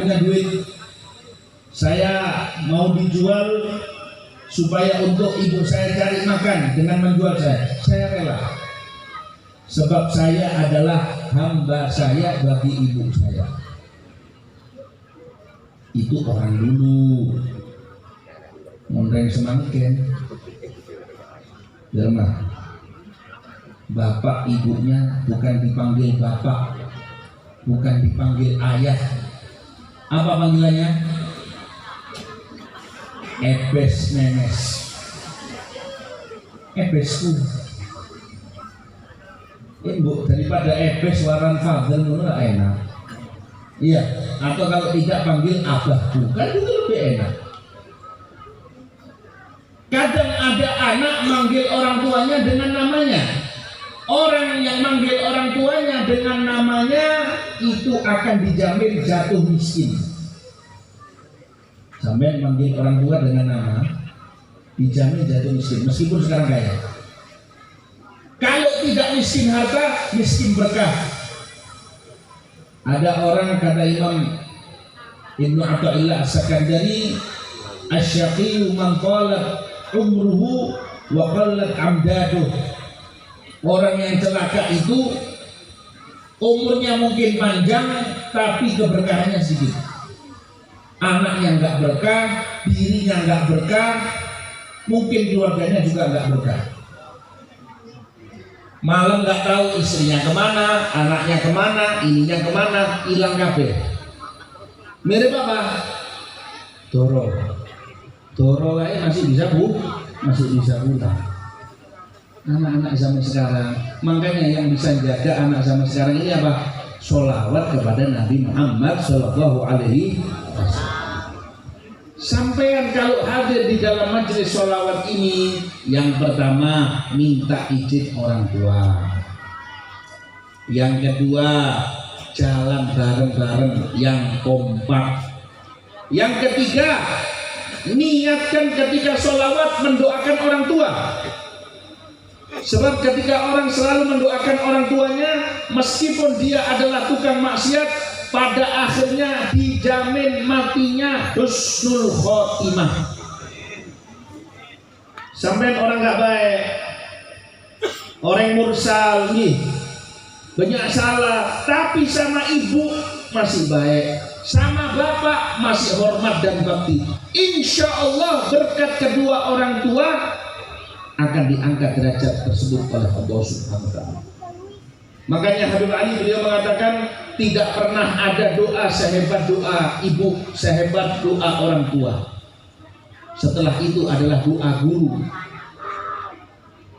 punya duit, saya mau dijual supaya untuk ibu saya cari makan dengan menjual saya rela. Sebab saya adalah hamba saya bagi ibu saya. Itu orang dulu. Mondreng semangken. Jelma. Bapak ibunya bukan dipanggil bapak, bukan dipanggil ayah. Apa panggilannya? Ebes nenes. Ebesku. Ibu daripada ebes waran fadl itu enak. Iya, atau kalau tidak panggil abahku, kan itu lebih enak. Kadang ada anak manggil orang tuanya dengan namanya. Orang yang manggil orang tuanya dengan namanya itu akan dijamin jatuh miskin. Sampai manggil orang tua dengan nama dijamin jatuh miskin meskipun sekarang kaya. Kalau tidak miskin harta, miskin berkah. Ada orang kata Imam Ibnu Athaillah As-Sakandari, asy-syaqiyyu man qalat umruhu wa qallat amdaduh. Orang yang celaka itu umurnya mungkin panjang tapi keberkahannya sedikit. Anaknya nggak berkah, dirinya nggak berkah, mungkin keluarganya juga nggak berkah. Malam nggak tahu istrinya kemana, anaknya kemana, ininya kemana, hilang kabeh. Mirip apa? Doro masih bisa pulang. Anak-anak zaman sekarang, makanya yang bisa jaga anak zaman sekarang ini apa? Sholawat kepada Nabi Muhammad Sallallahu Alaihi Wasallam. Sampean kalau hadir di dalam majelis sholawat ini, yang pertama minta izin orang tua. Yang kedua jalan bareng-bareng yang kompak. Yang ketiga niatkan ketika sholawat mendoakan orang tua. Sebab ketika orang selalu mendoakan orang tuanya, meskipun dia adalah tukang maksiat, pada akhirnya dijamin matinya husnul khotimah. Sampai orang nggak baik, orang mursal nih, banyak salah, tapi sama ibu masih baik, sama bapak masih hormat dan bakti. Insya Allah berkat kedua orang tua akan diangkat derajat tersebut oleh Allah Subhanahu wa Ta'ala. Makanya Habib Ali beliau mengatakan tidak pernah ada doa sehebat doa ibu, sehebat doa orang tua. Setelah itu adalah doa guru.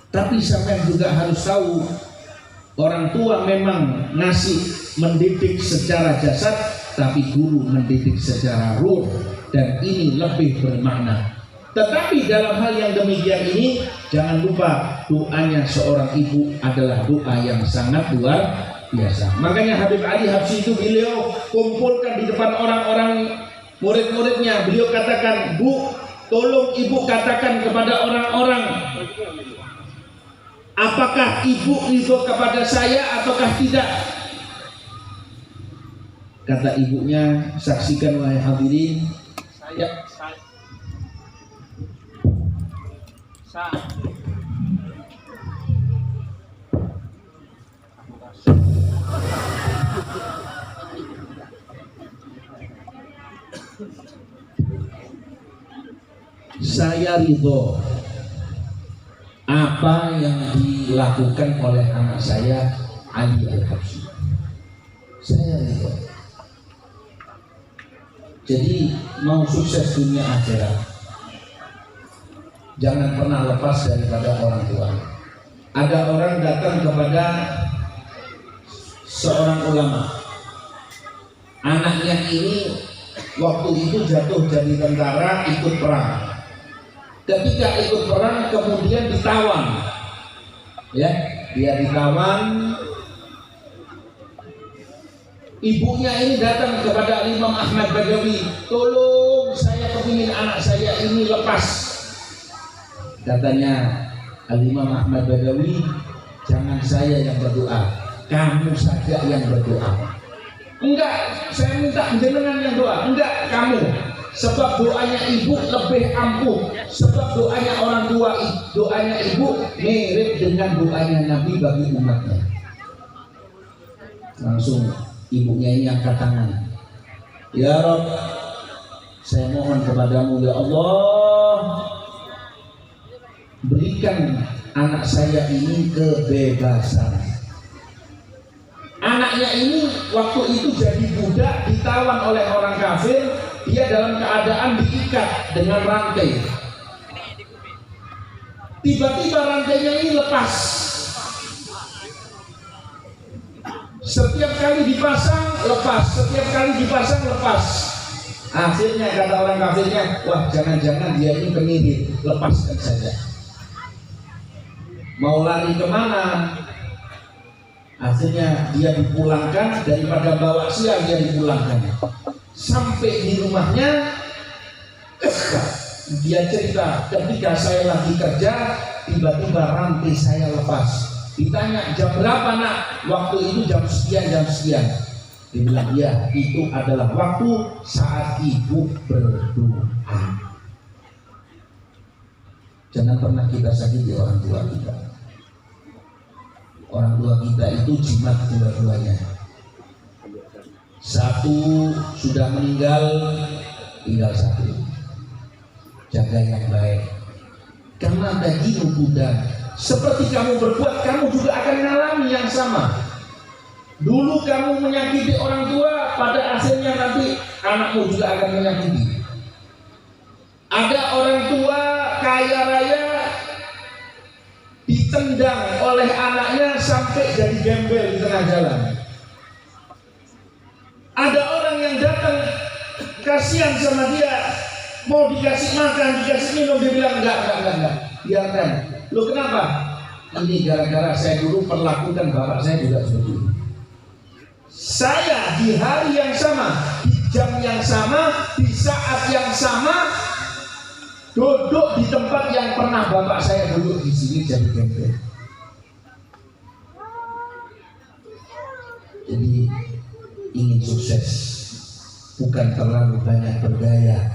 Tapi sampai juga harus tahu, orang tua memang ngasih mendidik secara jasad, tapi guru mendidik secara ruh, dan ini lebih bermakna. Tetapi dalam hal yang demikian ini, jangan lupa doanya seorang ibu adalah doa yang sangat luar biasa. Makanya Habib Ali Habsyi itu beliau kumpulkan di depan orang-orang murid-muridnya. Beliau katakan, Bu, tolong ibu katakan kepada orang-orang, apakah ibu ridho kepada saya ataukah tidak? Kata ibunya, saksikan wahai hadirin, saya ridho apa yang dilakukan oleh anak saya Ali Al-Habsyi. Saya ridho. Jadi mau sukses dunia akhirat, jangan pernah lepas daripada orang tua. Ada orang datang kepada seorang ulama, anaknya ini waktu itu jatuh jadi tentara, ikut perang. Ketika ikut perang kemudian ditawan, ya, dia ditawan. Ibunya ini datang kepada Imam Ahmad Badawi, tolong saya kepingin anak saya ini lepas. Katanya Al-Imam Ahmad Badawi, jangan saya yang berdoa, kamu saja yang berdoa. Enggak, saya minta jenengan yang doa. Enggak, kamu. Sebab doanya ibu lebih ampuh. Sebab doanya orang tua, doanya ibu mirip dengan doanya Nabi bagi umatnya. Langsung ibunya ini angkat tangan. Ya Rabb, saya mohon kepadamu ya Allah, berikan anak saya ini kebebasan. Anaknya ini waktu itu jadi budak, ditawan oleh orang kafir, dia dalam keadaan diikat dengan rantai. Tiba-tiba rantainya ini lepas. Setiap kali dipasang, lepas. Setiap kali dipasang, lepas. Akhirnya kata orang kafirnya, wah jangan-jangan dia ini penyidik, lepaskan saja. Mau lari kemana? Akhirnya dia dipulangkan, daripada bawa sial dia dipulangkan. Sampai di rumahnya, dia cerita, ketika saya lagi kerja, tiba-tiba rantai saya lepas. Ditanya jam berapa nak? Waktu itu jam sekian, jam sekian. Dia bilang, ya itu adalah waktu saat ibu berdoa. Jangan pernah kita sakiti orang tua kita. Orang tua kita itu jimat dua-duanya. Satu sudah meninggal, tinggal satu. Jaga yang baik. Karena bagimu budak, seperti kamu berbuat, kamu juga akan mengalami yang sama. Dulu kamu menyakiti orang tua, pada akhirnya nanti anakmu juga akan menyakiti. Ada orang tua kaya raya ditendang oleh anaknya sampai jadi gembel di tengah jalan. Ada orang yang datang kasihan sama dia, mau dikasih makan, dikasih minum, dia bilang enggak, biarkan. Loh kenapa? Ini gara-gara saya dulu perlakukan bapak saya juga seperti ini. Saya di hari yang sama, di jam yang sama, di saat yang sama, duduk di tempat yang pernah bapak saya duduk di sini jadi gembel. Jadi ingin sukses, bukan terlalu banyak bergaya,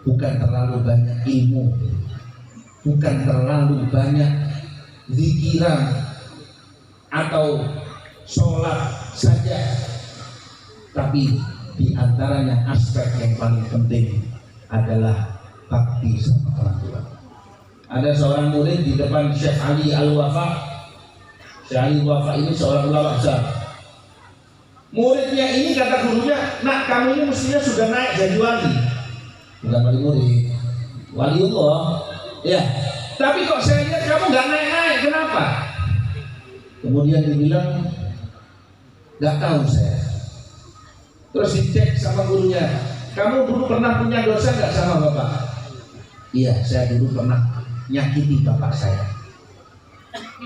bukan terlalu banyak ilmu, bukan terlalu banyak zikiran atau sholat saja, tapi di antaranya aspek yang paling penting adalah bakti sama orang tua. Ada seorang murid di depan Syekh Ali Al-Wafa. Syekh Ali Al-Wafa ini seorang ulama besar. Muridnya ini kata gurunya, nak kamu ini mestinya sudah naik jadi wali. Bukan wali murid, waliullah. Ya, tapi kok saya lihat kamu nggak naik-naik, kenapa? Kemudian dibilang, nggak tahu saya. Terus dicek sama gurunya, kamu dulu pernah punya dosa nggak sama bapak? Iya, saya dulu pernah nyakiti bapak saya.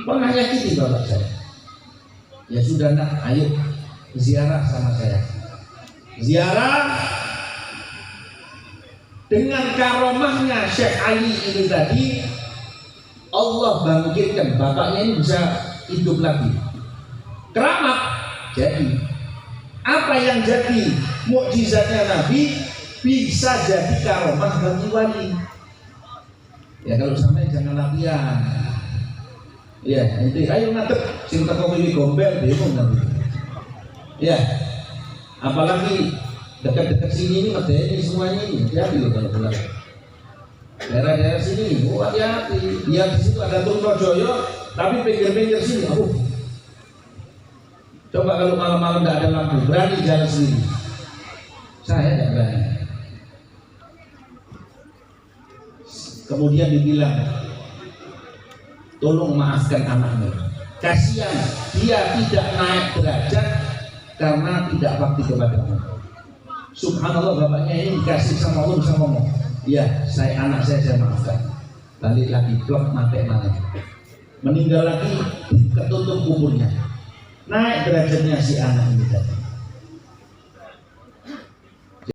Pernah nyakiti bapak saya. Ya sudah nak, ayo ziarah sama saya. Ziarah dengan karomahnya Syekh Ali ini tadi, Allah bangkitkan bapaknya ini bisa hidup lagi. Keramat jadi. Apa yang jadi mukjizatnya Nabi bisa jadi karomah bagi wali. Ya kalau sampai jangan latihan. Ya, nanti ayo ngadep sing teko iki gombel bingung nanti. Ya. Apalagi dekat-dekat sini ini medeni semuanya ini. Hati-hati loh kalau pulang. Daerah-daerah sini, hati-hati. Dia di situ ada Tumrojoyo, tapi pinggir-pinggir sini, coba kalau malam-malam tidak ada lampu, berani jalan sendiri? Saya tidak berani. Kemudian dibilang, tolong maafkan anaknya. Kasihan dia tidak naik derajat karena tidak bakti kepadamu. Subhanallah, bapaknya ini dikasih sama Allah bisa ngomong, iya anak saya maafkan. Balik lagi blok mati mana? Meninggal lagi ketutup kuburnya. Naik derajatnya si anak ini tadi.